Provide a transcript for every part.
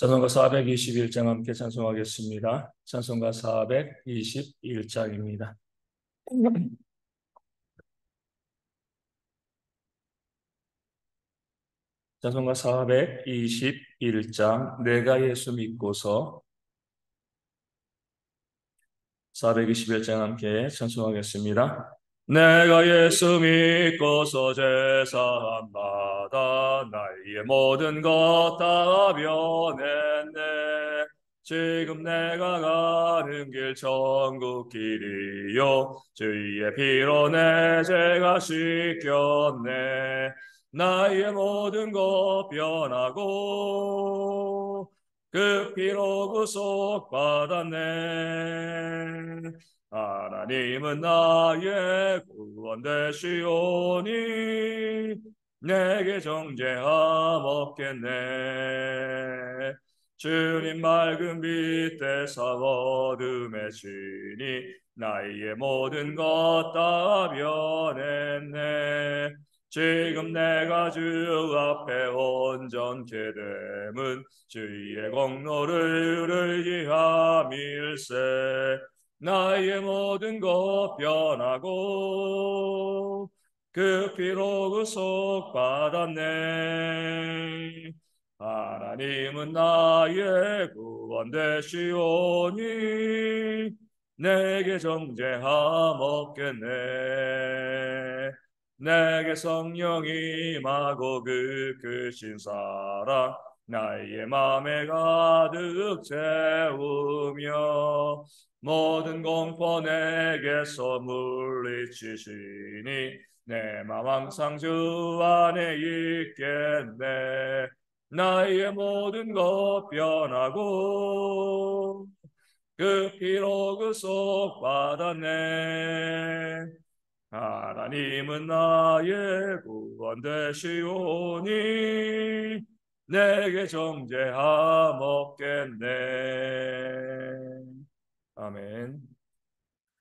찬송가 421장 함께 찬송하겠습니다. 찬송가 421장입니다. 찬송가 421장 내가 예수 믿고서 421장 함께 찬송하겠습니다. 내가 예수 믿고서 제사함마다 나의 모든 것 다 변했네. 지금 내가 가는 길 천국 길이요 주의 피로 내 죄가 씻겼네. 나의 모든 것 변하고 그 피로 구속받았네. 하나님은 나의 구원 되시오니 내게 정죄함 없겠네. 주님 맑은 빛 대사 어둠의 주니 나의 모든 것 다 변했네. 지금 내가 주 앞에 온전케 됨은 주의 공로를 의지함일세. 나의 모든 것 변하고 그 피로 구속받았네. 하나님은 나의 구원 되시오니 내게 정죄함 없겠네. 내게 성령이 임하고 그 크신 사랑 나의 맘에 가득 채우며 모든 공포 내게서 물리치시니 내 맘 항상 주 안에 있겠네. 나의 모든 것 변하고 그 피로 구속받았네. 하나님은 나의 구원 되시오니 내게 정죄함 없겠네. 아멘.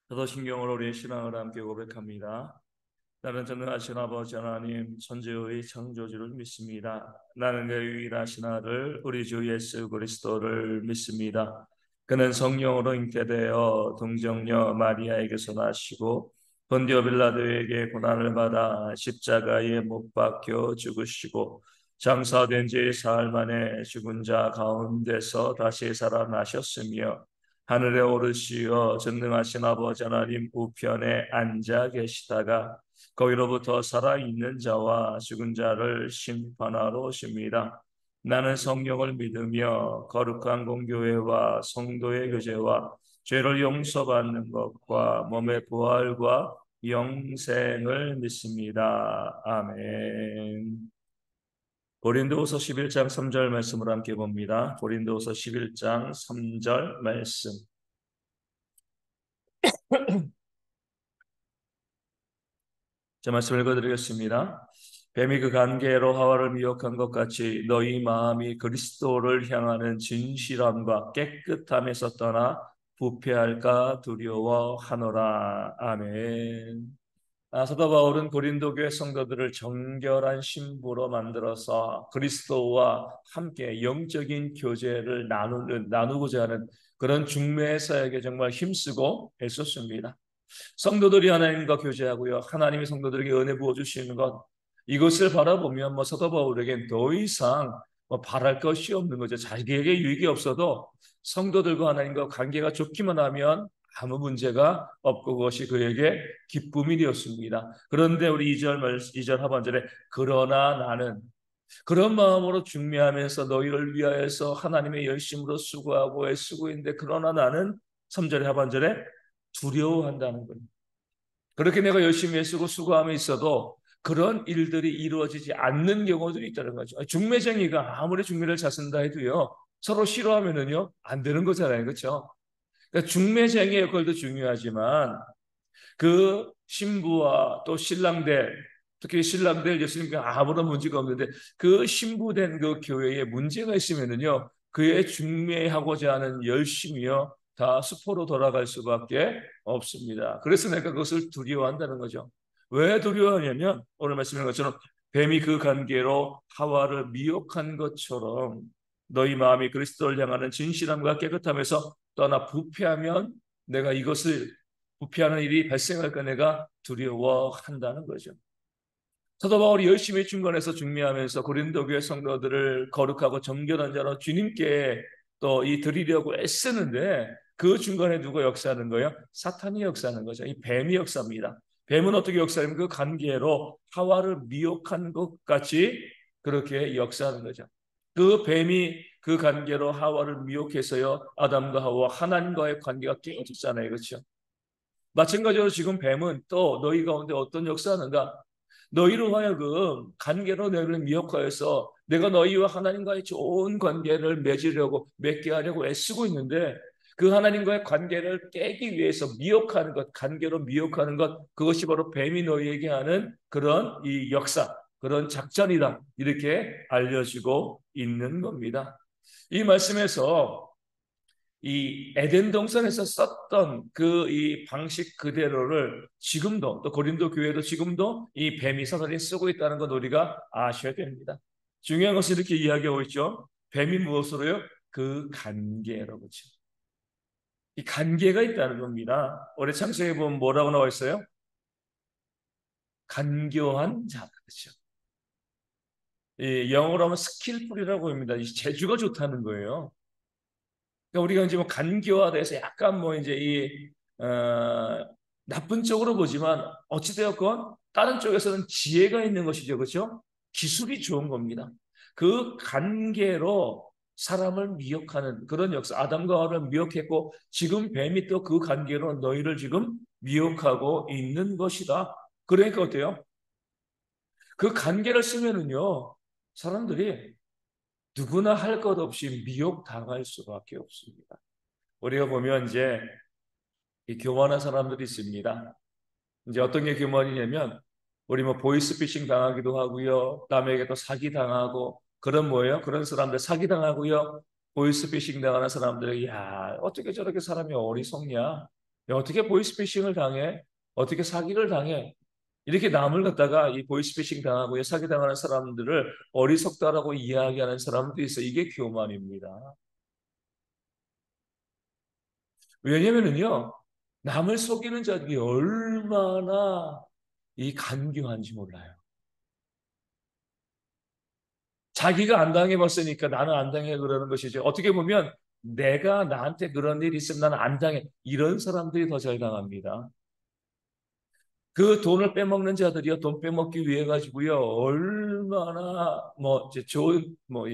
사도신경으로 우리의 신앙을 함께 고백합니다. 나는 전능하신 아버지 하나님 천지의 창조주를 믿습니다. 나는 내 유일하신 아들 우리 주 예수 그리스도를 믿습니다. 그는 성령으로 잉태되어 동정녀 마리아에게서 나시고 본디오 빌라도에게 고난을 받아 십자가에 못 박혀 죽으시고 장사된 지 사흘 만에 죽은 자 가운데서 다시 살아나셨으며 하늘에 오르시어 전능하신 아버지 하나님 우편에 앉아 계시다가 거기로부터 살아있는 자와 죽은 자를 심판하러 오십니다. 나는 성령을 믿으며 거룩한 공교회와 성도의 교제와 죄를 용서받는 것과 몸의 부활과 영생을 믿습니다. 아멘. 고린도후서 11장 3절 말씀을 함께 봅니다. 고린도후서 11장 3절 말씀. 제 말씀 읽어드리겠습니다. 뱀이 그 간계로 하와를 미혹한 것 같이 너희 마음이 그리스도를 향하는 진실함과 깨끗함에서 떠나 부패할까 두려워하노라. 아멘. 사도 바울은 고린도 교회 성도들을 정결한 신부로 만들어서 그리스도와 함께 영적인 교제를 나누고자 하는 그런 중매 사역에 정말 힘쓰고 애썼습니다. 성도들이 하나님과 교제하고요, 하나님이 성도들에게 은혜 부어주시는 것, 이것을 바라보면 사도 바울에겐 더 이상 바랄 것이 없는 거죠. 자기에게 유익이 없어도 성도들과 하나님과 관계가 좋기만 하면 아무 문제가 없고 그것이 그에게 기쁨이 되었습니다. 그런데 우리 2절 하반절에 그러나 나는 그런 마음으로 중매하면서 너희를 위하여서 하나님의 열심으로 수고하고 애쓰고 있는데 그러나 나는 3절의 하반절에 두려워한다는 겁니다. 그렇게 내가 열심히 애쓰고 수고함에 있어도 그런 일들이 이루어지지 않는 경우들이 있다는 거죠. 중매쟁이가 아무리 중매를 잘 쓴다 해도요, 서로 싫어하면은요 안 되는 거잖아요. 그렇죠? 그러니까 중매쟁이의 역할도 중요하지만 그 신부와 또 신랑들, 특히 신랑들 예수님께 아무런 문제가 없는데 그 신부된 그 교회에 문제가 있으면은요 그의 중매하고자 하는 열심이요 다 수포로 돌아갈 수밖에 없습니다. 그래서 내가 그것을 두려워한다는 거죠. 왜 두려워하냐면 오늘 말씀인 것처럼 뱀이 그 관계로 하와를 미혹한 것처럼 너희 마음이 그리스도를 향하는 진실함과 깨끗함에서 떠나 부패하면 내가 이것을 부패하는 일이 발생할까 내가 두려워한다는 거죠. 사도 바울이 열심히 중건에서 중매하면서 고린도 교회 성도들을 거룩하고 정결한 자로 주님께 또 이 드리려고 애쓰는데 그 중간에 누가 역사하는 거예요? 사탄이 역사하는 거죠. 이 뱀이 역사합니다. 뱀은 어떻게 역사하면 그 관계로 하와를 미혹한 것 같이 그렇게 역사하는 거죠. 그 뱀이 그 관계로 하와를 미혹해서요 아담과 하와 하나님과의 관계가 깨어졌잖아요, 그렇죠? 마찬가지로 지금 뱀은 또 너희 가운데 어떤 역사하는가? 너희로 하여금 관계로 너희를 미혹하여서 내가 너희와 하나님과의 좋은 관계를 맺게 하려고 애쓰고 있는데 그 하나님과의 관계를 깨기 위해서 미혹하는 것, 관계로 미혹하는 것, 그것이 바로 뱀이 너희에게 하는 그런 이 역사, 그런 작전이다. 이렇게 알려지고 있는 겁니다. 이 말씀에서 이 에덴 동산에서 썼던 그 이 방식 그대로를 지금도 또 고린도 교회도 지금도 이 뱀이 사탄이 쓰고 있다는 것 우리가 아셔야 됩니다. 중요한 것은 이렇게 이야기하고 있죠. 뱀이 무엇으로요? 그 관계로 그렇죠. 이 관계가 있다는 겁니다. 올해 창세기에 보면 뭐라고 나와 있어요? 간교한 자 그렇죠. 이 영어로 하면 스킬풀이라고 합니다. 이 재주가 좋다는 거예요. 그러니까 우리가 이제 뭐 간교화돼서 약간 뭐 이제 나쁜 쪽으로 보지만 어찌되었건 다른 쪽에서는 지혜가 있는 것이죠, 그렇죠? 기술이 좋은 겁니다. 그 관계로 사람을 미혹하는 그런 역사, 아담과 하와를 미혹했고 지금 뱀이 또 그 관계로 너희를 지금 미혹하고 있는 것이다. 그러니까 어때요? 그 관계를 쓰면은요, 사람들이 누구나 할 것 없이 미혹당할 수밖에 없습니다. 우리가 보면 이제 이 교만한 사람들이 있습니다. 이제 어떤 게 교만이냐면 우리 뭐 보이스피싱 당하기도 하고요. 남에게 또 사기 당하고 그런 뭐예요? 그런 사람들 사기 당하고요. 보이스피싱 당하는 사람들이 야 어떻게 저렇게 사람이 어리석냐? 야, 어떻게 보이스피싱을 당해? 어떻게 사기를 당해? 이렇게 남을 갖다가 이 보이스피싱 당하고요. 사기 당하는 사람들을 어리석다라고 이야기하는 사람도 있어요. 이게 교만입니다. 왜냐면은요, 남을 속이는 자들이 얼마나 이 간교한지 몰라요. 자기가 안 당해봤으니까 나는 안 당해 그러는 것이죠. 어떻게 보면 내가 나한테 그런 일이 있으면 나는 안 당해. 이런 사람들이 더 잘 당합니다. 그 돈을 빼먹는 자들이요, 돈 빼먹기 위해 가지고요, 얼마나 뭐 이제 좋은 뭐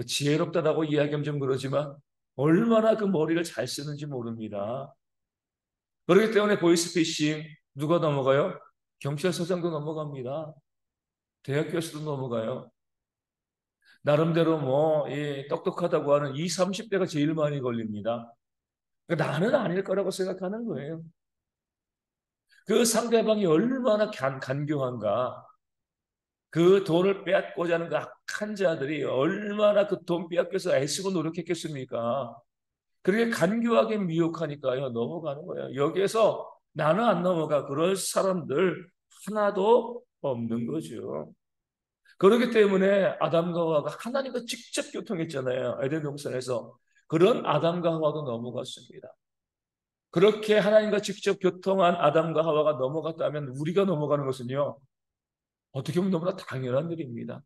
지혜롭다라고 이야기하면 좀 그러지만 얼마나 그 머리를 잘 쓰는지 모릅니다. 그렇기 때문에 보이스피싱 누가 넘어가요? 경찰서장도 넘어갑니다. 대학 교수도 넘어가요. 나름대로 뭐 똑똑하다고 하는 20, 30대가 제일 많이 걸립니다. 그러니까 나는 아닐 거라고 생각하는 거예요. 그 상대방이 얼마나 간교한가. 그 돈을 빼앗고자 하는 그 악한 자들이 얼마나 그 돈 빼앗겨서 애쓰고 노력했겠습니까? 그렇게 간교하게 미혹하니까요, 넘어가는 거예요. 여기에서 나는 안 넘어가. 그럴 사람들 하나도 없는 거죠. 그렇기 때문에 아담과 하와가 하나님과 직접 교통했잖아요. 에덴 동산에서. 그런 아담과 하와도 넘어갔습니다. 그렇게 하나님과 직접 교통한 아담과 하와가 넘어갔다면 우리가 넘어가는 것은요. 어떻게 보면 너무나 당연한 일입니다.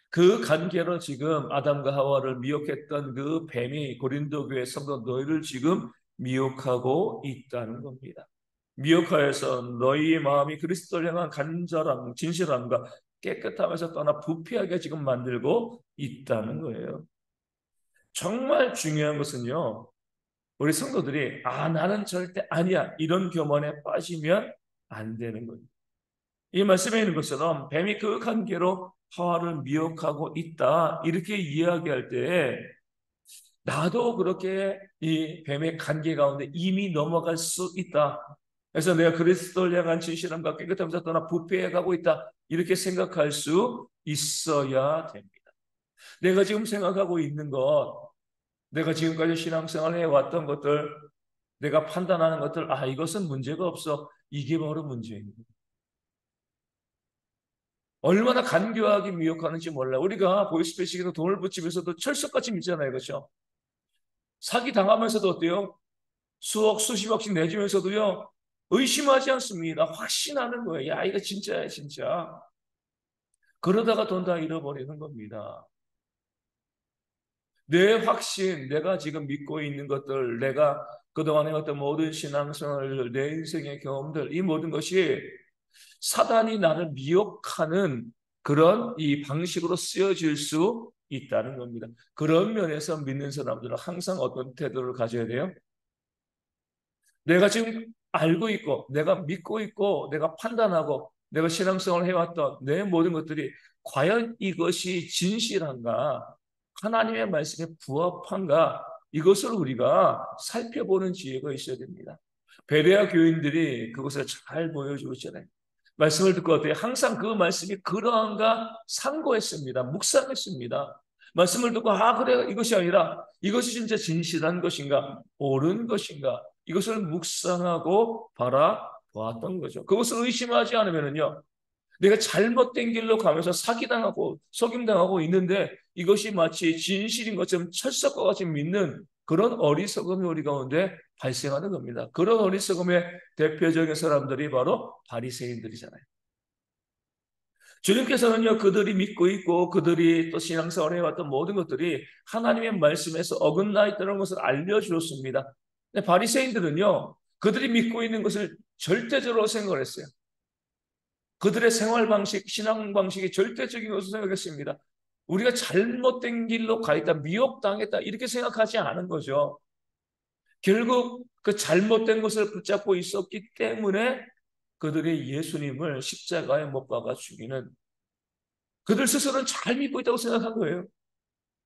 그 관계로 지금 아담과 하와를 미혹했던 그 뱀이 고린도 교회 성도 너희를 지금 미혹하고 있다는 겁니다. 미혹하여서 너희의 마음이 그리스도를 향한 간절함, 진실함과 깨끗함에서 떠나 부패하게 지금 만들고 있다는 거예요. 정말 중요한 것은요. 우리 성도들이 나는 절대 아니야 이런 교만에 빠지면 안 되는 거예요. 이 말씀에 있는 것처럼 뱀이 그 관계로 하와를 미혹하고 있다 이렇게 이야기할 때 나도 그렇게 이 뱀의 관계 가운데 이미 넘어갈 수 있다. 그래서 내가 그리스도를 향한 진실함과 깨끗함에서 떠나 부패해 가고 있다. 이렇게 생각할 수 있어야 됩니다. 내가 지금 생각하고 있는 것, 내가 지금까지 신앙생활 해왔던 것들, 내가 판단하는 것들, 이것은 문제가 없어. 이게 바로 문제입니다. 얼마나 간교하게 미혹하는지 몰라. 우리가 보이스피싱에서 돈을 붙이면서도 철석같이 믿잖아요. 그렇죠? 사기 당하면서도 어때요? 수억, 수십억씩 내주면서도요, 의심하지 않습니다. 확신하는 거예요. 야, 이거 진짜야, 진짜. 그러다가 돈 다 잃어버리는 겁니다. 내 확신, 내가 지금 믿고 있는 것들, 내가 그동안 해왔던 모든 신앙생활, 내 인생의 경험들, 이 모든 것이 사단이 나를 미혹하는 그런 이 방식으로 쓰여질 수 있다는 겁니다. 그런 면에서 믿는 사람들은 항상 어떤 태도를 가져야 돼요? 내가 지금 알고 있고, 내가 믿고 있고, 내가 판단하고, 내가 신앙생활을 해왔던 내 모든 것들이 과연 이것이 진실한가? 하나님의 말씀에 부합한가? 이것을 우리가 살펴보는 지혜가 있어야 됩니다. 베레아 교인들이 그것을 잘 보여주고 있잖아요. 말씀을 듣고 어때요? 항상 그 말씀이 그러한가 상고했습니다. 묵상했습니다. 말씀을 듣고 그래 이것이 아니라 이것이 진짜 진실한 것인가 옳은 것인가 이것을 묵상하고 바라보았던 거죠. 그것을 의심하지 않으면요 내가 잘못된 길로 가면서 사기당하고 속임당하고 있는데 이것이 마치 진실인 것처럼 철석과 같이 믿는 그런 어리석음이 우리 가운데 발생하는 겁니다. 그런 어리석음의 대표적인 사람들이 바로 바리새인들이잖아요. 주님께서는요, 그들이 믿고 있고 그들이 또 신앙생활을 해왔던 모든 것들이 하나님의 말씀에서 어긋나 있다는 것을 알려주었습니다. 근데 바리새인들은요, 그들이 믿고 있는 것을 절대적으로 생각을 했어요. 그들의 생활 방식, 신앙 방식이 절대적인 것을 생각했습니다. 우리가 잘못된 길로 가 있다, 미혹당했다, 이렇게 생각하지 않은 거죠. 결국 그 잘못된 것을 붙잡고 있었기 때문에 그들이 예수님을 십자가에 못 박아 죽이는 그들 스스로는 잘 믿고 있다고 생각한 거예요.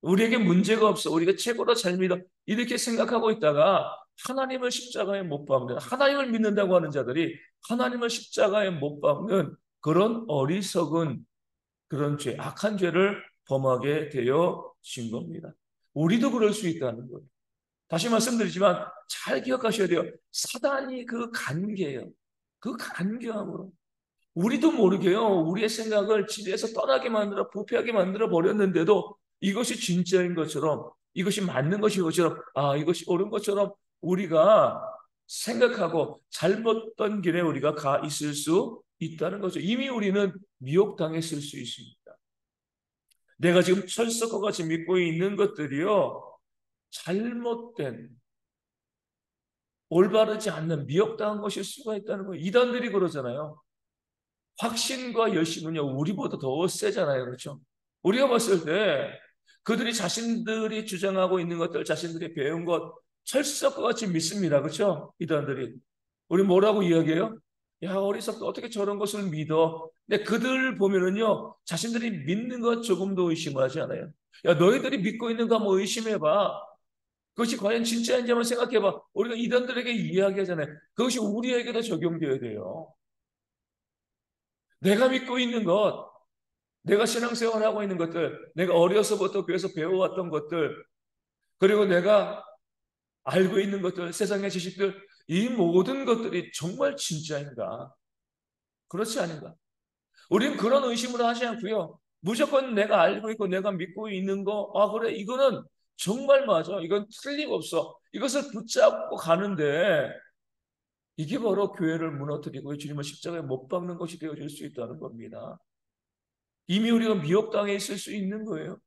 우리에게 문제가 없어. 우리가 최고로 잘 믿어. 이렇게 생각하고 있다가 하나님을 십자가에 못 박는, 하나님을 믿는다고 하는 자들이 하나님을 십자가에 못 박는 그런 어리석은 그런 죄, 악한 죄를 범하게 되어진 겁니다. 우리도 그럴 수 있다는 거예요. 다시 말씀드리지만 잘 기억하셔야 돼요. 사단이 그 간계예요. 그 간교함으로. 우리도 모르게요. 우리의 생각을 지레에서 떠나게 만들어 부패하게 만들어 버렸는데도 이것이 진짜인 것처럼 이것이 맞는 것인 것처럼 이것이 옳은 것처럼 우리가 생각하고 잘못된 길에 우리가 가 있을 수 있다는 거죠. 이미 우리는 미혹당했을 수 있습니다. 내가 지금 철석과 같이 믿고 있는 것들이요. 잘못된 올바르지 않는 미혹당한 것일 수가 있다는 거예요. 이단들이 그러잖아요. 확신과 열심은요, 우리보다 더 세잖아요. 그렇죠? 우리가 봤을 때 그들이 자신들이 주장하고 있는 것들, 자신들이 배운 것, 철석과 같이 믿습니다. 그렇죠? 이단들이. 우리 뭐라고 이야기해요? 야, 어리석다. 어떻게 저런 것을 믿어? 근데 그들 보면은요, 자신들이 믿는 것 조금도 의심하지 않아요. 야, 너희들이 믿고 있는 거 한번 의심해봐. 그것이 과연 진짜인지 한번 생각해봐. 우리가 이단들에게 이야기하잖아요. 그것이 우리에게도 적용되어야 돼요. 내가 믿고 있는 것, 내가 신앙생활하고 있는 것들, 내가 어려서부터 교회에서 배워왔던 것들, 그리고 내가 알고 있는 것들, 세상의 지식들, 이 모든 것들이 정말 진짜인가? 그렇지 않은가? 우리는 그런 의심을 하지 않고요. 무조건 내가 알고 있고 내가 믿고 있는 거, 그래, 이거는 정말 맞아. 이건 틀림없어. 이것을 붙잡고 가는데, 이게 바로 교회를 무너뜨리고 주님을 십자가에 못 박는 것이 되어질 수 있다는 겁니다. 이미 우리가 미혹당해 있을 수 있는 거예요.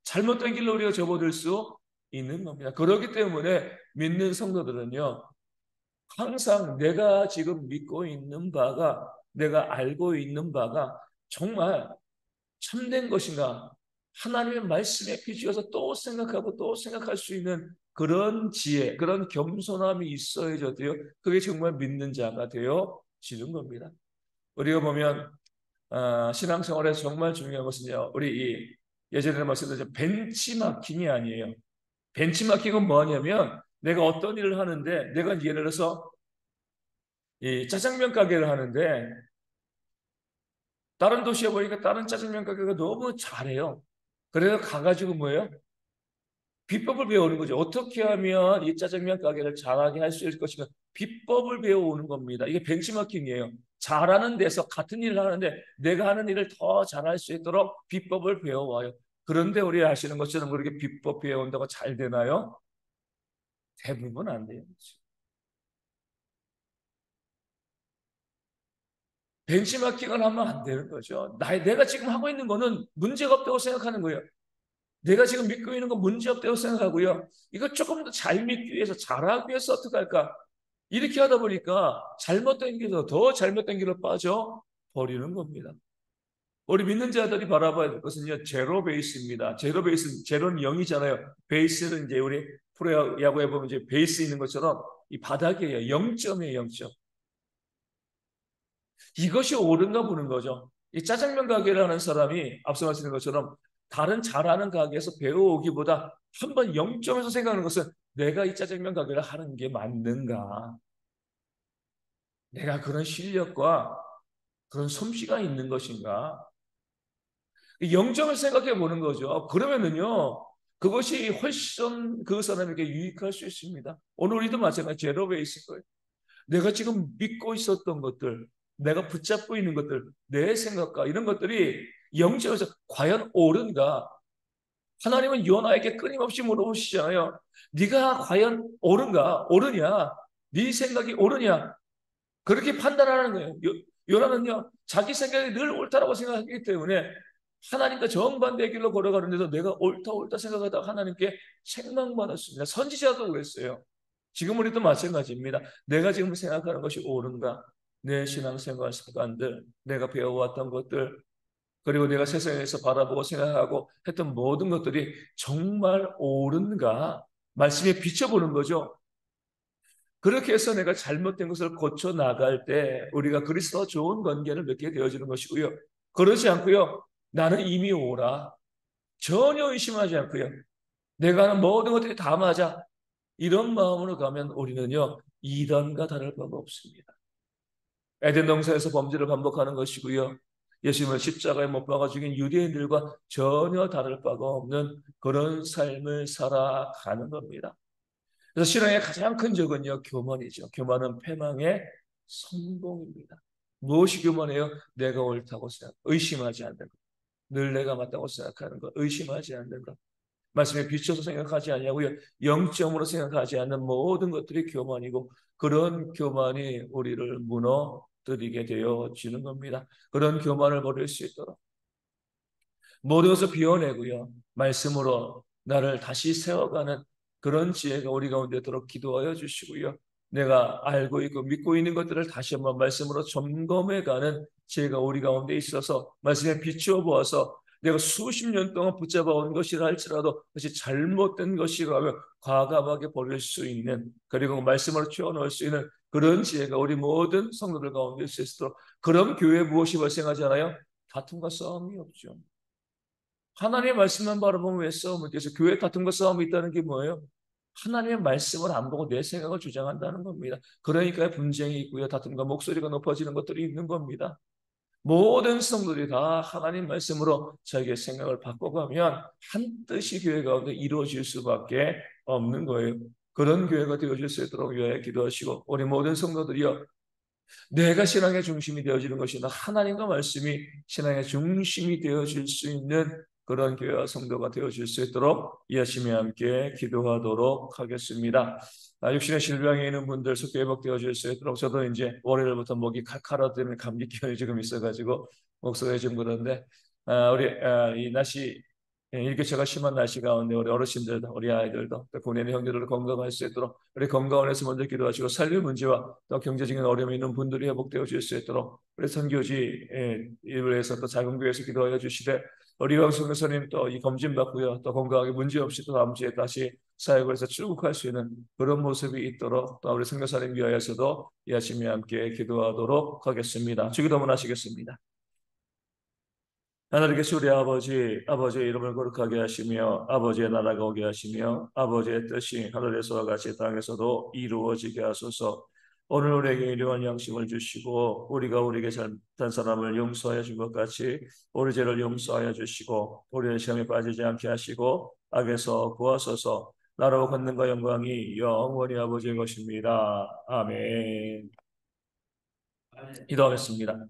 잘못된 길로 우리가 접어들 수 있는 겁니다. 그렇기 때문에 믿는 성도들은요, 항상 내가 지금 믿고 있는 바가, 내가 알고 있는 바가 정말 참된 것인가? 하나님의 말씀에 비추어서 또 생각하고 또 생각할 수 있는 그런 지혜, 그런 겸손함이 있어야죠. 그게 정말 믿는 자가 되어지는 겁니다. 우리가 보면 신앙생활에서 정말 중요한 것은요. 우리 예전에 말씀드렸죠. 벤치마킹이 아니에요. 벤치마킹은 뭐냐면 내가 어떤 일을 하는데 내가 예를 들어서 이 짜장면 가게를 하는데 다른 도시에 보니까 다른 짜장면 가게가 너무 잘해요. 그래서 가가지고 뭐예요? 비법을 배우는 거죠. 어떻게 하면 이 짜장면 가게를 잘하게 할 수 있을 것인가? 비법을 배워오는 겁니다. 이게 벤치마킹이에요. 잘하는 데서 같은 일을 하는데 내가 하는 일을 더 잘할 수 있도록 비법을 배워와요. 그런데 우리 아시는 것처럼 그렇게 비법 배운다고 잘 되나요? 대부분 안 돼요. 벤치마킹을 하면 안 되는 거죠. 내가 지금 하고 있는 거는 문제가 없다고 생각하는 거예요. 내가 지금 믿고 있는 건 문제 없다고 생각하고요. 이거 조금 더 잘 믿기 위해서, 잘하기 위해서 어떻게 할까? 이렇게 하다 보니까 잘못된 길로, 더 잘못된 길로 빠져 버리는 겁니다. 우리 믿는 자들이 바라봐야 될 것은요, 제로 베이스입니다. 제로 베이스, 제로는 0이잖아요. 베이스는 이제 우리 프로야구에 보면 이제 베이스 있는 것처럼 이 바닥이에요. 0점이에요, 0점. 이것이 옳은가 보는 거죠. 이 짜장면 가게를 하는 사람이 앞서 말씀드린 것처럼 다른 잘하는 가게에서 배워오기보다 한번 0점에서 생각하는 것은 내가 이 짜장면 가게를 하는 게 맞는가? 내가 그런 실력과 그런 솜씨가 있는 것인가? 0점을 생각해 보는 거죠. 그러면은요, 그것이 훨씬 그 사람에게 유익할 수 있습니다. 오늘 우리도 마찬가지 제로 베이스인 거예요. 내가 지금 믿고 있었던 것들, 내가 붙잡고 있는 것들, 내 생각과 이런 것들이 영적에서 과연 옳은가? 하나님은 요나에게 끊임없이 물어보시잖아요. 네가 과연 옳은가? 옳으냐? 네 생각이 옳으냐? 그렇게 판단하는 거예요. 요나는요, 자기 생각이 늘 옳다라고 생각하기 때문에 하나님과 정반대의 길로 걸어가는데도 내가 옳다 옳다 생각하다가 하나님께 책망받았습니다. 선지자도 그랬어요. 지금 우리도 마찬가지입니다. 내가 지금 생각하는 것이 옳은가? 내 신앙생활 습관들, 내가 배워왔던 것들, 그리고 내가 세상에서 바라보고 생각하고 했던 모든 것들이 정말 옳은가? 말씀에 비춰보는 거죠. 그렇게 해서 내가 잘못된 것을 고쳐 나갈 때 우리가 그리스도와 좋은 관계를 맺게 되어지는 것이고요. 그러지 않고요. 나는 이미 옳아. 전혀 의심하지 않고요. 내가 하는 모든 것들이 다 맞아. 이런 마음으로 가면 우리는요. 이단과 다를 바가 없습니다. 에덴 동산에서 범죄를 반복하는 것이고요. 예수님을 십자가에 못 박아 죽인 유대인들과 전혀 다를 바가 없는 그런 삶을 살아가는 겁니다. 그래서 신앙의 가장 큰 적은요, 교만이죠. 교만은 패망의 성공입니다. 무엇이 교만해요? 내가 옳다고 생각, 의심하지 않는 것. 늘 내가 맞다고 생각하는 것, 의심하지 않는 것. 말씀에 비춰서 생각하지 아니하고요. 영점으로 생각하지 않는 모든 것들이 교만이고 그런 교만이 우리를 무너뜨리게 되어지는 겁니다. 그런 교만을 버릴 수 있도록 모든 것을 비워내고요. 말씀으로 나를 다시 세워가는 그런 지혜가 우리 가운데 있도록 기도하여 주시고요. 내가 알고 있고 믿고 있는 것들을 다시 한번 말씀으로 점검해가는 지혜가 우리 가운데 있어서 말씀에 비추어 보아서 내가 수십 년 동안 붙잡아 온 것이라 할지라도 그것이 잘못된 것이라면 과감하게 버릴 수 있는 그리고 말씀으로 채워넣을 수 있는 그런 지혜가 우리 모든 성도들 가운데 있을 수 있도록 그런 교회 무엇이 발생하잖아요. 다툼과 싸움이 없죠. 하나님의 말씀만 바라보면 왜 싸움을 깨서 교회 다툼과 싸움이 있다는 게 뭐예요? 하나님의 말씀을 안 보고 내 생각을 주장한다는 겁니다. 그러니까 분쟁이 있고요. 다툼과 목소리가 높아지는 것들이 있는 겁니다. 모든 성도들이 다 하나님 말씀으로 자기의 생각을 바꿔가면 한 뜻이 교회 가운데 이루어질 수밖에 없는 거예요. 그런 교회가 되어질 수 있도록 위하여 기도하시고 우리 모든 성도들이요. 내가 신앙의 중심이 되어지는 것이나 하나님과 말씀이 신앙의 중심이 되어질 수 있는 그런 교회와 성도가 되어질 수 있도록 열심히 함께 기도하도록 하겠습니다. 육신의 질병에 있는 분들 속히 회복되어질 수 있도록 저도 이제 월요일부터 목이 칼칼하다 때문에 감기 기운이 조금 있어가지고 목소리가 좀 그런데 이 날씨 일교차가 심한 날씨 가운데 우리 어르신들도 우리 아이들도 또 군인의 형제들도 건강할 수 있도록 우리 건강원에서 먼저 기도하시고 살림 문제와 또 경제적인 어려움이 있는 분들이 회복되어 줄 수 있도록 우리 선교지 일부에서 또 작은 교회에서 기도하여 주시되 우리 왕성 교사님 또 이 검진 받고요 또 건강하게 문제 없이 또 다음 주에 다시 사역을 해서 출국할 수 있는 그런 모습이 있도록 또 우리 선교사님 위하여서도 열심히 함께 기도하도록 하겠습니다. 주기도문 하시겠습니다. 하나님 계신 우리 아버지, 아버지의 이름을 거룩하게 하시며 아버지의 나라가 오게 하시며 아버지의 뜻이 하늘에서와 같이 땅에서도 이루어지게 하소서. 오늘 우리에게 일용할 양식을 주시고 우리가 우리에게 잘못한 사람을 용서하여 준 것 같이 우리 죄를 용서하여 주시고 우리의 시험에 빠지지 않게 하시고 악에서 구하소서. 나라와 권능과 영광이 영원히 아버지의 것입니다. 아멘. 기도하겠습니다.